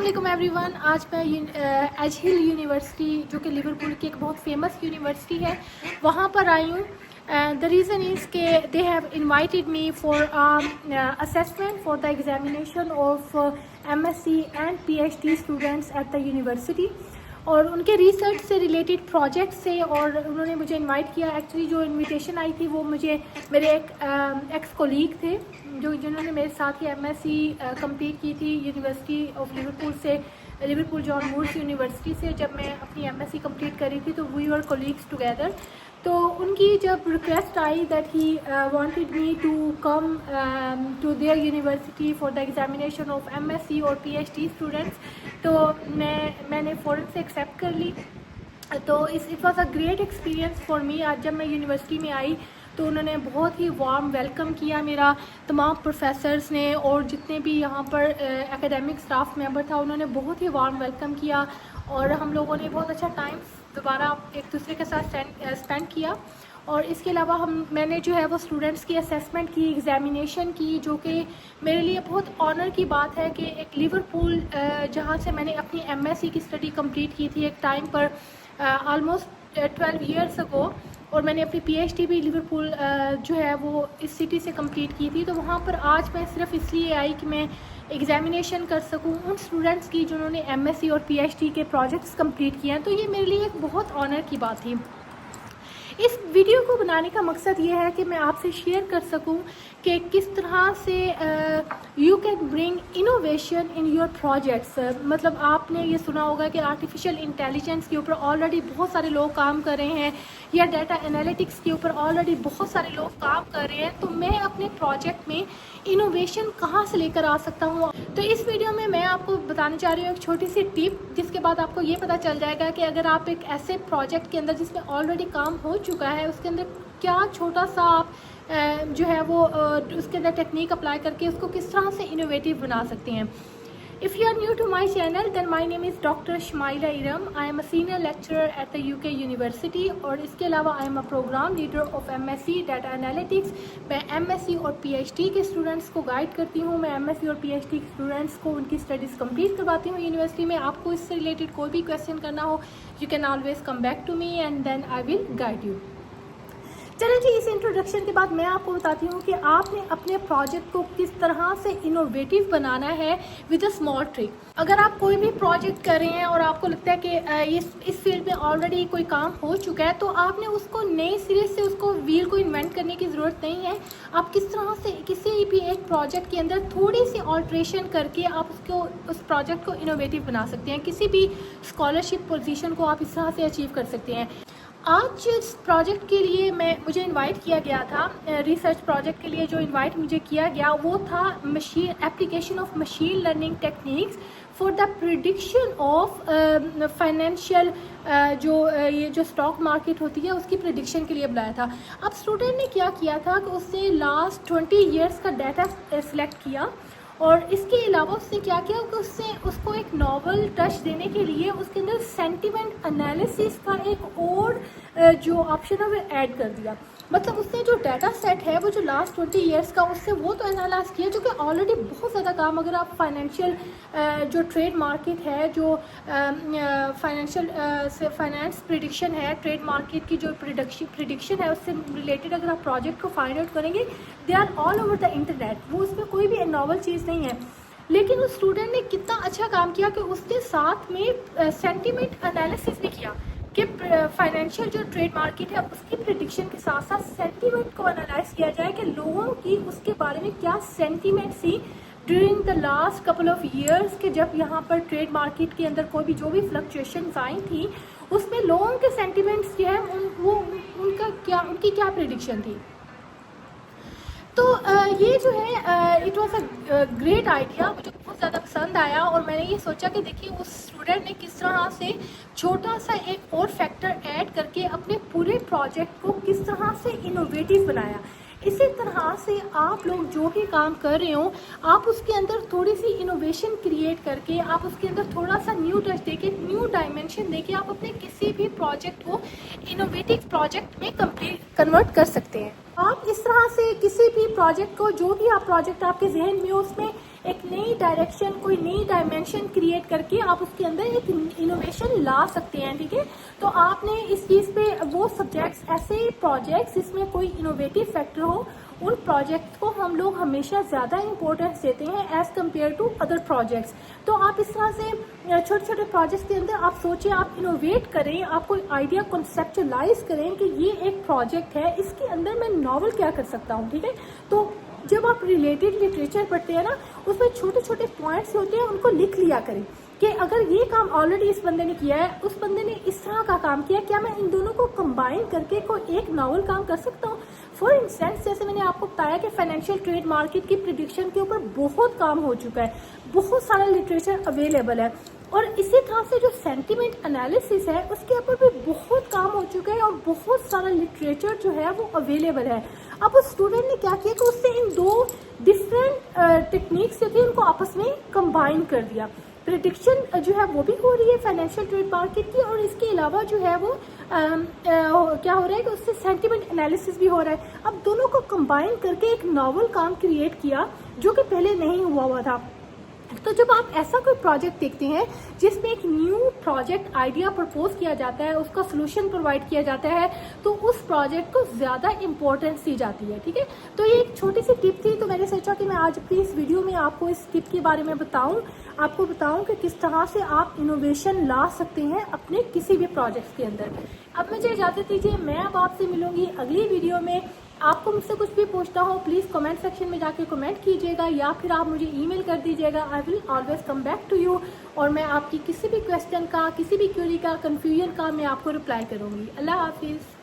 अस्सलाम एवरीवन। आज मैं एज हिल यूनिवर्सिटी जो कि लिवरपूल की एक बहुत फेमस यूनिवर्सिटी है वहाँ पर आई हूँ। द रीज़न इज़ के they have invited me for assessment for the examination of MSc and PhD students at the university, और उनके रिसर्च से रिलेटेड प्रोजेक्ट से और उन्होंने मुझे इनवाइट किया। एक्चुअली जो इनविटेशन आई थी वो मुझे मेरे एक एक्स कोलीग थे जिन्होंने मेरे साथ ही एमएससी कंप्लीट की थी यूनिवर्सिटी ऑफ लिवरपूल से, लिवरपूल जॉन मूर्स यूनिवर्सिटी से। जब मैं अपनी एमएससी कंप्लीट करी थी तो वी वर कोलीग्स टुगेदर। तो उनकी जब रिक्वेस्ट आई that he wanted me to come to their university for the examination of MSc और पीएचडी स्टूडेंट्स, तो मैंने फ़ौरन से एक्सेप्ट कर ली। तो it was a great experience for me. आज जब मैं यूनिवर्सिटी में आई तो उन्होंने बहुत ही वार्म वेलकम किया मेरा, तमाम प्रोफेसर्स ने और जितने भी यहाँ पर एकेडमिक स्टाफ मेंबर था उन्होंने बहुत ही वार्म वेलकम किया, और हम लोगों ने बहुत अच्छा टाइम दोबारा एक दूसरे के साथ स्पेंड किया। और इसके अलावा मैंने जो है वो स्टूडेंट्स की असेसमेंट की, एग्जामिनेशन की, जो कि मेरे लिए बहुत ऑनर की बात है कि एक लिवरपूल जहाँ से मैंने अपनी एमएससी की स्टडी कंप्लीट की थी एक टाइम पर ऑलमोस्ट 12 ईयर्स अगो, और मैंने अपनी पीएचडी भी लिवरपूल जो है वो इस सिटी से कंप्लीट की थी। तो वहाँ पर आज मैं सिर्फ इसलिए आई कि मैं एग्जामिनेशन कर सकूं उन स्टूडेंट्स की जिन्होंने एमएससी और पीएचडी के प्रोजेक्ट्स कंप्लीट किए हैं। तो ये मेरे लिए एक बहुत ऑनर की बात थी। इस वीडियो को बनाने का मकसद ये है कि मैं आपसे शेयर कर सकूं कि किस तरह से you can bring innovation in your projects. मतलब आपने ये सुना होगा कि आर्टिफिशियल इंटेलिजेंस के ऊपर ऑलरेडी बहुत सारे लोग काम कर रहे हैं, या डाटा एनालिटिक्स के ऊपर ऑलरेडी बहुत सारे लोग काम कर रहे हैं। तो मैं अपने प्रोजेक्ट में इनोवेशन कहाँ से लेकर आ सकता हूँ। तो इस वीडियो में मैं आपको बताने जा रही हूँ एक छोटी सी टिप, जिसके बाद आपको ये पता चल जाएगा कि अगर आप एक ऐसे प्रोजेक्ट के अंदर जिसमें ऑलरेडी काम हो चुका है उसके अंदर क्या छोटा सा आप जो है वो उसके अंदर टेक्निक अप्लाई करके उसको किस तरह से इनोवेटिव बना सकते हैं। If you are new to my channel, then my name is Dr. Shmaila Iram. I am a senior lecturer at the UK University, और इसके अलावा I am a program leader of MSc Data Analytics। मैं MSc और PhD के students को guide करती हूँ। मैं MSc और PhD के स्टूडेंट्स को उनकी स्टडीज़ कंप्लीट करवाती हूँ यूनिवर्सिटी में। आपको इससे रिलेटेड कोई भी क्वेश्चन करना हो, you can always come back to me and then I will guide you। चलिए जी, इस इंट्रोडक्शन के बाद मैं आपको बताती हूँ कि आपने अपने प्रोजेक्ट को किस तरह से इनोवेटिव बनाना है विद अ स्मॉल ट्रिक। अगर आप कोई भी प्रोजेक्ट कर रहे हैं और आपको लगता है कि इस फील्ड में ऑलरेडी कोई काम हो चुका है, तो आपने उसको नए सिरे से उसको व्हील को इन्वेंट करने की ज़रूरत नहीं है। आप किस तरह से किसी भी एक प्रोजेक्ट के अंदर थोड़ी सी ऑल्ट्रेशन करके आप उस प्रोजेक्ट को इनोवेटिव बना सकते हैं। किसी भी स्कॉलरशिप पोजीशन को आप इस तरह से अचीव कर सकते हैं। आज इस प्रोजेक्ट के लिए मुझे इनवाइट किया गया था, रिसर्च प्रोजेक्ट के लिए जो इनवाइट मुझे किया गया वो था application of machine learning techniques for the prediction of financial ये जो स्टॉक मार्केट होती है उसकी प्रिडिक्शन के लिए बुलाया था। अब स्टूडेंट ने क्या किया था कि उसने लास्ट 20 ईयर्स का डाटा सेलेक्ट किया, और इसके अलावा उसने क्या किया कि उसको एक नॉवल टच देने के लिए उसके अंदर सेंटिमेंट एनालिसिस का एक और जो ऑप्शन है वो ऐड कर दिया। मतलब उसने जो डाटा सेट है वो जो लास्ट 20 ईयर्स का उससे वो तो एनालाइज किया, जो कि ऑलरेडी बहुत ज़्यादा काम, अगर आप फाइनेंशियल जो ट्रेड मार्केट है, जो फाइनेंस प्रिडिक्शन है, ट्रेड मार्केट की जो प्रिडिक्शन है उससे रिलेटेड अगर आप प्रोजेक्ट को फाइंड आउट करेंगे, they are all over the internet. वो उसमें कोई भी नॉवल चीज़ नहीं है। लेकिन उस स्टूडेंट ने कितना अच्छा काम किया कि उसने साथ में सेंटिमेंट एनालिसिस भी किया कि फाइनेंशियल जो ट्रेड मार्केट है उसकी प्रिडिक्शन के साथ साथ सेंटीमेंट को एनालाइज किया जाए कि लोगों की उसके बारे में क्या सेंटीमेंट थी during the last couple of years के जब यहाँ पर ट्रेड मार्केट के अंदर कोई भी जो भी फ्लक्चुएशन आई थी उसमें लोगों के सेंटीमेंट्स जो है उनकी क्या प्रिडिक्शन थी। तो ये जो है it was a great idea, मुझे बहुत ज़्यादा पसंद आया। और मैंने ये सोचा कि देखिए उस स्टूडेंट ने किस तरह से छोटा सा एक और फैक्टर ऐड करके अपने पूरे प्रोजेक्ट को किस तरह से इनोवेटिव बनाया। इसी तरह से आप लोग जो भी काम कर रहे हो, आप उसके अंदर थोड़ी सी इनोवेशन क्रिएट करके, आप उसके अंदर थोड़ा सा न्यू टच देके, न्यू डायमेंशन देके आप अपने किसी भी प्रोजेक्ट को इनोवेटिव प्रोजेक्ट में कन्वर्ट कर सकते हैं। आप इस तरह से किसी भी प्रोजेक्ट को, जो भी आप प्रोजेक्ट आपके जहन में हो, उसमें एक नई डायरेक्शन, कोई नई डायमेंशन क्रिएट करके आप उसके अंदर एक इनोवेशन ला सकते हैं, ठीक है। तो आपने इस चीज़ पे वो सब्जेक्ट्स, ऐसे प्रोजेक्ट्स जिसमें कोई इनोवेटिव फैक्टर हो, उन प्रोजेक्ट्स को हम लोग हमेशा ज़्यादा इंपॉर्टेंस देते हैं as compare to other projects. तो आप इस तरह से छोटे छोटे प्रोजेक्ट्स के अंदर आप सोचिए, आप इनोवेट करें, आप कोई आइडिया कॉन्सेप्चुलाइज करें कि ये एक प्रोजेक्ट है, इसके अंदर मैं नॉवल क्या कर सकता हूँ, ठीक है। तो जब आप रिलेटेड लिटरेचर पढ़ते हैं ना, उसमें छोटे छोटे पॉइंट्स होते हैं, उनको लिख लिया करें कि अगर ये काम ऑलरेडी इस बंदे ने किया है, उस बंदे ने इस तरह का काम किया, क्या मैं इन दोनों को कंबाइन करके कोई एक नॉवल काम कर सकता हूँ। फॉर इंस्टेंस, जैसे मैंने आपको बताया कि फाइनेंशियल ट्रेड मार्केट की प्रिडिक्शन के ऊपर बहुत काम हो चुका है, बहुत सारा लिटरेचर अवेलेबल है, और इसी तरह से जो सेंटिमेंट एनालिसिस है उसके ऊपर भी बहुत काम हो चुका है, और बहुत सारा लिटरेचर जो है वो अवेलेबल है। अब उस स्टूडेंट ने क्या किया कि उससे इन दो डिफरेंट टेक्निक्स जो थी उनको आपस में कंबाइन कर दिया। प्रिडिक्शन जो है वो भी हो रही है फाइनेंशियल ट्रेड मार्केट की, और इसके अलावा जो है वो क्या हो रहा है कि उससे सेंटिमेंट एनालिसिस भी हो रहा है। अब दोनों को कंबाइन करके एक नॉवल काम क्रिएट किया जो कि पहले नहीं हुआ था। तो जब आप ऐसा कोई प्रोजेक्ट देखते हैं जिसमें एक न्यू प्रोजेक्ट आइडिया प्रपोज किया जाता है, उसका सोल्यूशन प्रोवाइड किया जाता है, तो उस प्रोजेक्ट को ज़्यादा इंपॉर्टेंस दी जाती है, ठीक है। तो ये एक छोटी सी टिप थी, तो मैंने सोचा कि मैं आज अपनी इस वीडियो में आपको इस टिप के बारे में आपको बताऊं कि किस तरह से आप इनोवेशन ला सकते हैं अपने किसी भी प्रोजेक्ट के अंदर। अब मुझे इजाज़त दीजिए, मैं अब आपसे मिलूंगी अगली वीडियो में। आपको मुझसे कुछ भी पूछना हो प्लीज़ कमेंट सेक्शन में जाके कमेंट कीजिएगा, या फिर आप मुझे ईमेल कर दीजिएगा। I will always come back to you, और मैं आपकी किसी भी क्वेश्चन का, किसी भी क्वेरी का, कन्फ्यूजन का मैं आपको रिप्लाई करूँगी। अल्लाह हाफिज़।